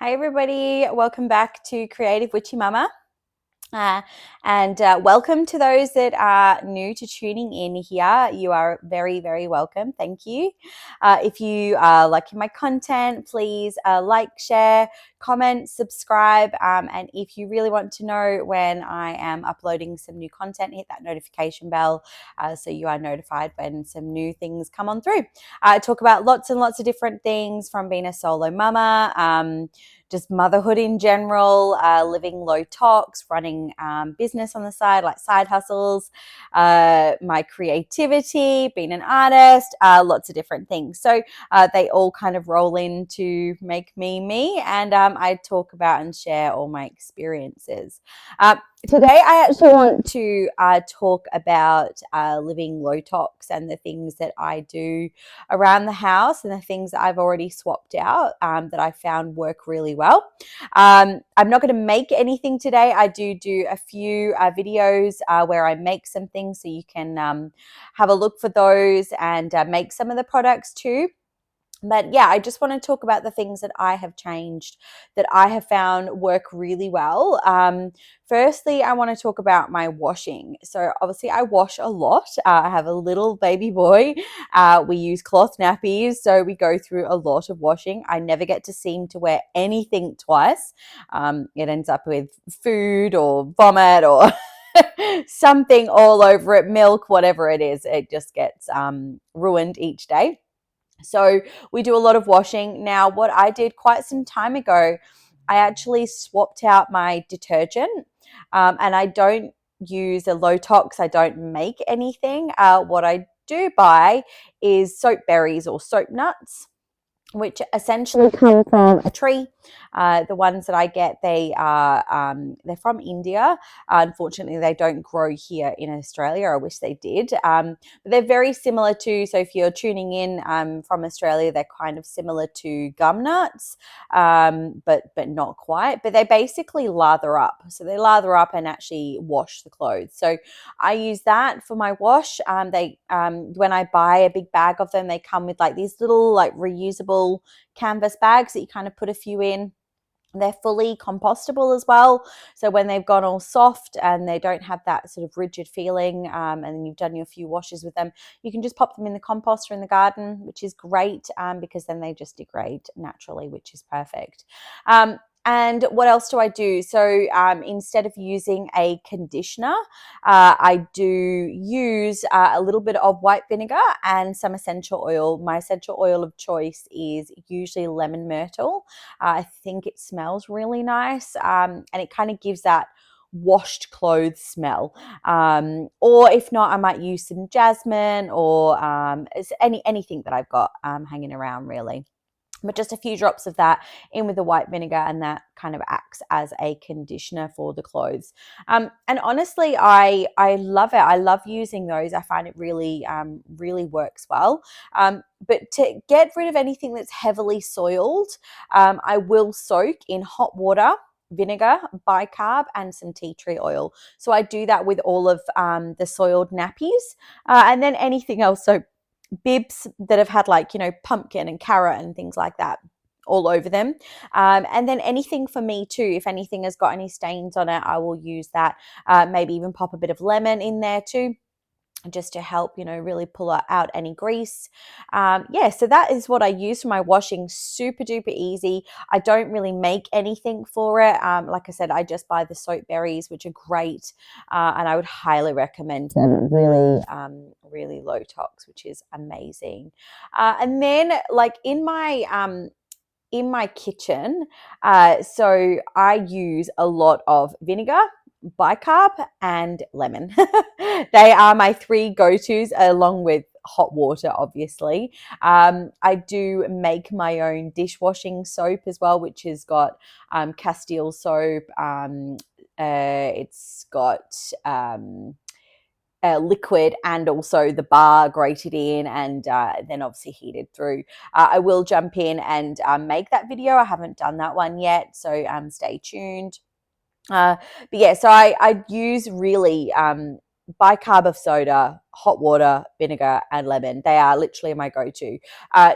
Hi everybody, welcome back to Creative Witchy Mama. And welcome to those that are new to tuning in here. You are very, very welcome. Thank you. If you are liking my content, please like, share, comment, subscribe. And if you really want to know when I am uploading some new content, hit that notification bell so you are notified when some new things come on through. I talk about lots and lots of different things, from being a solo mama, just motherhood in general, living low tox, running business on the side, like side hustles, my creativity, being an artist, lots of different things. So they all kind of roll in to make me me, and I talk about and share all my experiences. Today, I actually want to talk about living low tox and the things that I do around the house and the things that I've already swapped out that I found work really well. I'm not going to make anything today. I do a few videos where I make some things, so you can have a look for those and make some of the products too. But yeah, I just want to talk about the things that I have changed, that I have found work really well. Firstly, I want to talk about my washing. So obviously I wash a lot. I have a little baby boy. We use cloth nappies, so we go through a lot of washing. I never get to seem to wear anything twice. It ends up with food or vomit or something all over it, milk, whatever it is. It just gets ruined each day. So we do a lot of washing. Now, what I did quite some time ago, I actually swapped out my detergent, and I don't use a Low-Tox. I don't make anything. What I do buy is soap berries or soap nuts, which essentially come from a tree. The ones that I get, they're from India. Unfortunately, they don't grow here in Australia. I wish they did. But they're very similar to, so if you're tuning in from Australia, they're kind of similar to gum nuts, but not quite. But they basically lather up. So they lather up and actually wash the clothes. So I use that for my wash. When I buy a big bag of them, they come with like these little like reusable canvas bags that you kind of put a few in. They're fully compostable as well. So when they've gone all soft and they don't have that sort of rigid feeling, and you've done your few washes with them, you can just pop them in the composter in the garden, which is great because then they just degrade naturally, which is perfect. And what else do I do? So instead of using a conditioner, I do use a little bit of white vinegar and some essential oil. My essential oil of choice is usually lemon myrtle. I think it smells really nice, and it kind of gives that washed clothes smell. Or if not, I might use some jasmine or anything that I've got hanging around really. But just a few drops of that in with the white vinegar, and that kind of acts as a conditioner for the clothes. And honestly, I love it. I love using those. I find it really really works well. But to get rid of anything that's heavily soiled, I will soak in hot water, vinegar, bicarb, and some tea tree oil. So I do that with all of the soiled nappies, and then anything else. So bibs that have had, like, pumpkin and carrot and things like that all over them. And then anything for me too, if anything has got any stains on it, I will use that. Maybe even pop a bit of lemon in there too, just to help, really pull out any grease. Yeah, so that is what I use for my washing. Super duper easy. I don't really make anything for it. Like I said, I just buy the soap berries, which are great, and I would highly recommend them. Really, really low tox, which is amazing. And then, like in my kitchen, so I use a lot of vinegar, bicarb, and lemon. They are my three go-tos, along with hot water, obviously. I do make my own dishwashing soap as well, which has got Castile soap. It's got liquid and also the bar grated in, and then obviously heated through. I will jump in and make that video. I haven't done that one yet, so stay tuned. But yeah, so I use really bicarb of soda, hot water, vinegar, and lemon. They are literally my go-to.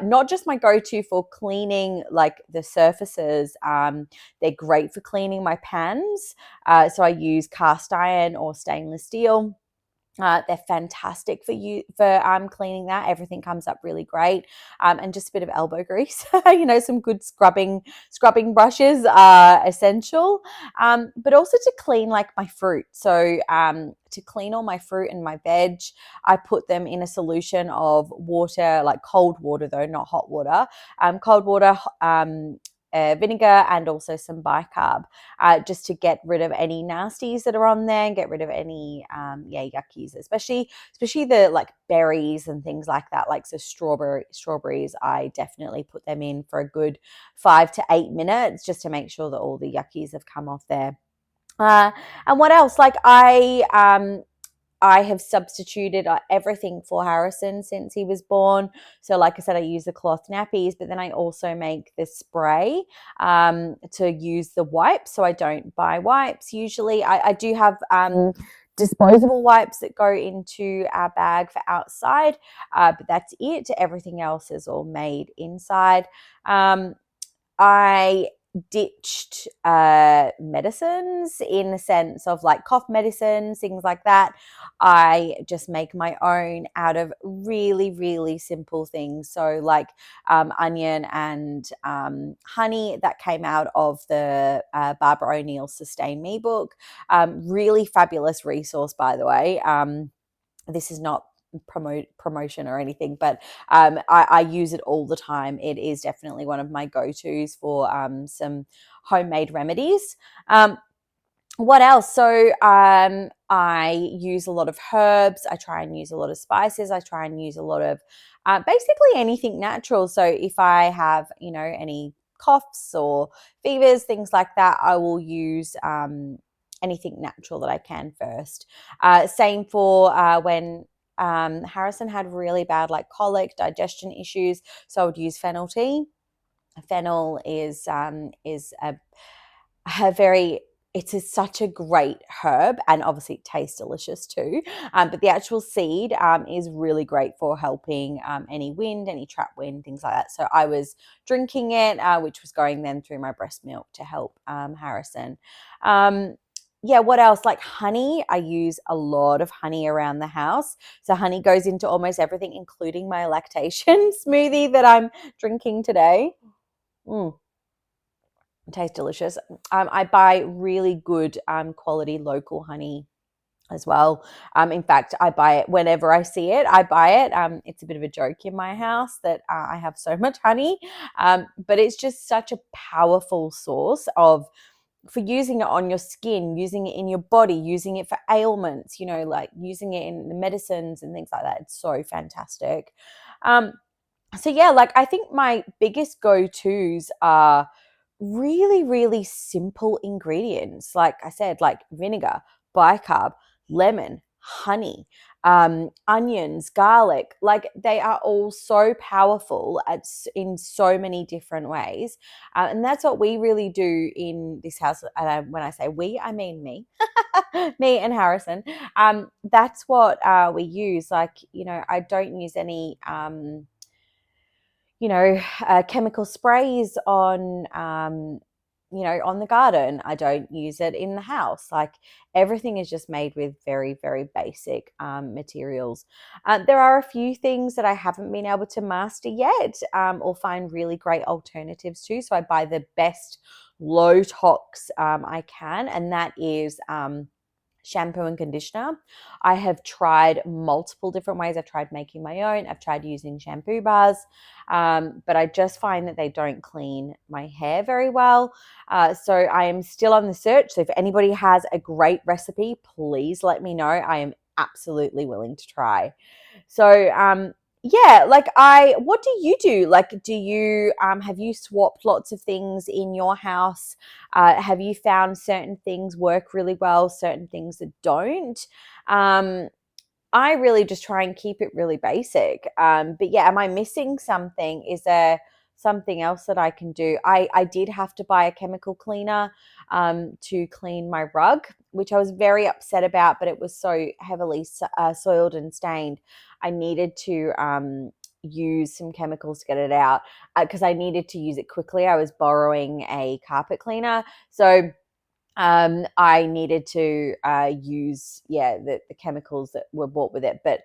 Not just my go-to for cleaning like the surfaces. They're great for cleaning my pans. So I use cast iron or stainless steel. They're fantastic for you for cleaning that. Everything comes up really great, and just a bit of elbow grease. Some good scrubbing brushes are essential. But also to clean like my fruit. So to clean all my fruit and my veg, I put them in a solution of water, like cold water though, not hot water. Cold water. Vinegar and also some bicarb, just to get rid of any nasties that are on there and get rid of any yuckies, especially the like berries and things like that. Like so strawberries, I definitely put them in for a good 5 to 8 minutes just to make sure that all the yuckies have come off there. And what else? Like I have substituted everything for Harrison since he was born. So, like I said, I use the cloth nappies, but then I also make the spray to use the wipes. So I don't buy wipes. Usually, I do have disposable wipes that go into our bag for outside, but that's it. Everything else is all made inside. I ditched medicines in the sense of like cough medicines, things like that. I just make my own out of really, really simple things. So like onion and honey that came out of the Barbara O'Neill Sustain Me book. Really fabulous resource, by the way. This is not promotion or anything, but I use it all the time. It is definitely one of my go-tos for some homemade remedies. What else? So I use a lot of herbs. I try and use a lot of spices. I try and use a lot of basically anything natural. So if I have, any coughs or fevers, things like that, I will use anything natural that I can first. Same for when Harrison had really bad like colic, digestion issues. So I would use fennel tea. Fennel is a very such a great herb, and obviously it tastes delicious too. But the actual seed is really great for helping any wind, any trap wind, things like that. So I was drinking it, which was going then through my breast milk to help Harrison. What else? Like honey, I use a lot of honey around the house. So honey goes into almost everything, including my lactation smoothie that I'm drinking today. Tastes delicious. I buy really good quality local honey as well. In fact, I buy it whenever I see it. I buy it. It's a bit of a joke in my house that I have so much honey, but it's just such a powerful source for using it on your skin, using it in your body, using it for ailments. Like using it in the medicines and things like that. It's so fantastic. Like I think my biggest go-tos are really, really simple ingredients. Like I said, like vinegar, bicarb, lemon, honey, onions, garlic. Like they are all so powerful in so many different ways. And that's what we really do in this house. And when I say we, I mean me. Me and Harrison. That's what we use. Like, I don't use any chemical sprays on the garden. I don't use it in the house. Like everything is just made with very, very basic materials. There are a few things that I haven't been able to master yet, or find really great alternatives to. So I buy the best Low-Tox I can, and that is shampoo and conditioner. I have tried multiple different ways. I've tried making my own. I've tried using shampoo bars, but I just find that they don't clean my hair very well. So I am still on the search. So if anybody has a great recipe, please let me know. I am absolutely willing to try. So what do you do? Like, do you have you swapped lots of things in your house? Have you found certain things work really well, certain things that don't? I really just try and keep it really basic. But yeah, am I missing something? Is there something else that I can do. I did have to buy a chemical cleaner to clean my rug, which I was very upset about, but it was so heavily soiled and stained. I needed to use some chemicals to get it out because I needed to use it quickly. I was borrowing a carpet cleaner. So I needed to use the chemicals that were bought with it. But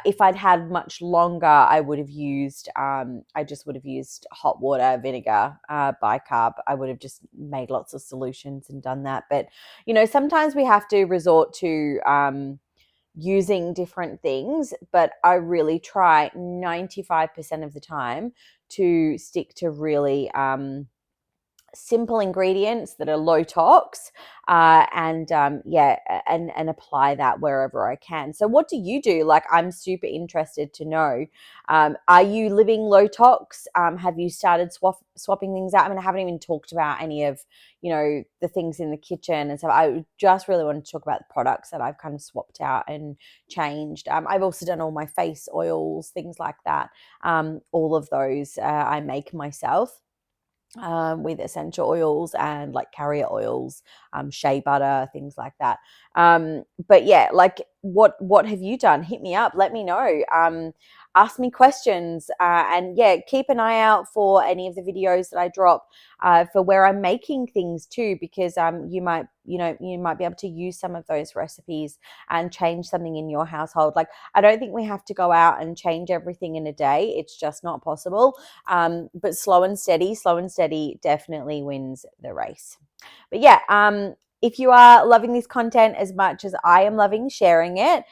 if I'd had much longer, I would have used I just would have used hot water, vinegar, bicarb. I would have just made lots of solutions and done that. But sometimes we have to resort to using different things, but I really try 95% of the time to stick to really simple ingredients that are low tox, and apply that wherever I can. So what do you do? Like, I'm super interested to know, are you living low tox? Have you started swapping things out? I mean, I haven't even talked about any of the things in the kitchen and stuff. I just really wanted to talk about the products that I've kind of swapped out and changed. I've also done all my face oils, things like that. All of those I make myself, with essential oils and like carrier oils, shea butter, things like that. But yeah, like what have you done? Hit me up, let me know. Ask me questions, and yeah, keep an eye out for any of the videos that I drop for where I'm making things too, because you might be able to use some of those recipes and change something in your household. Like, I don't think we have to go out and change everything in a day. It's just not possible. But slow and steady definitely wins the race. But yeah, if you are loving this content as much as I am loving sharing it,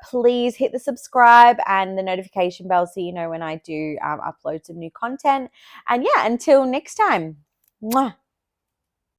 please hit the subscribe and the notification bell so you know when I do upload some new content. And yeah, until next time. Mwah.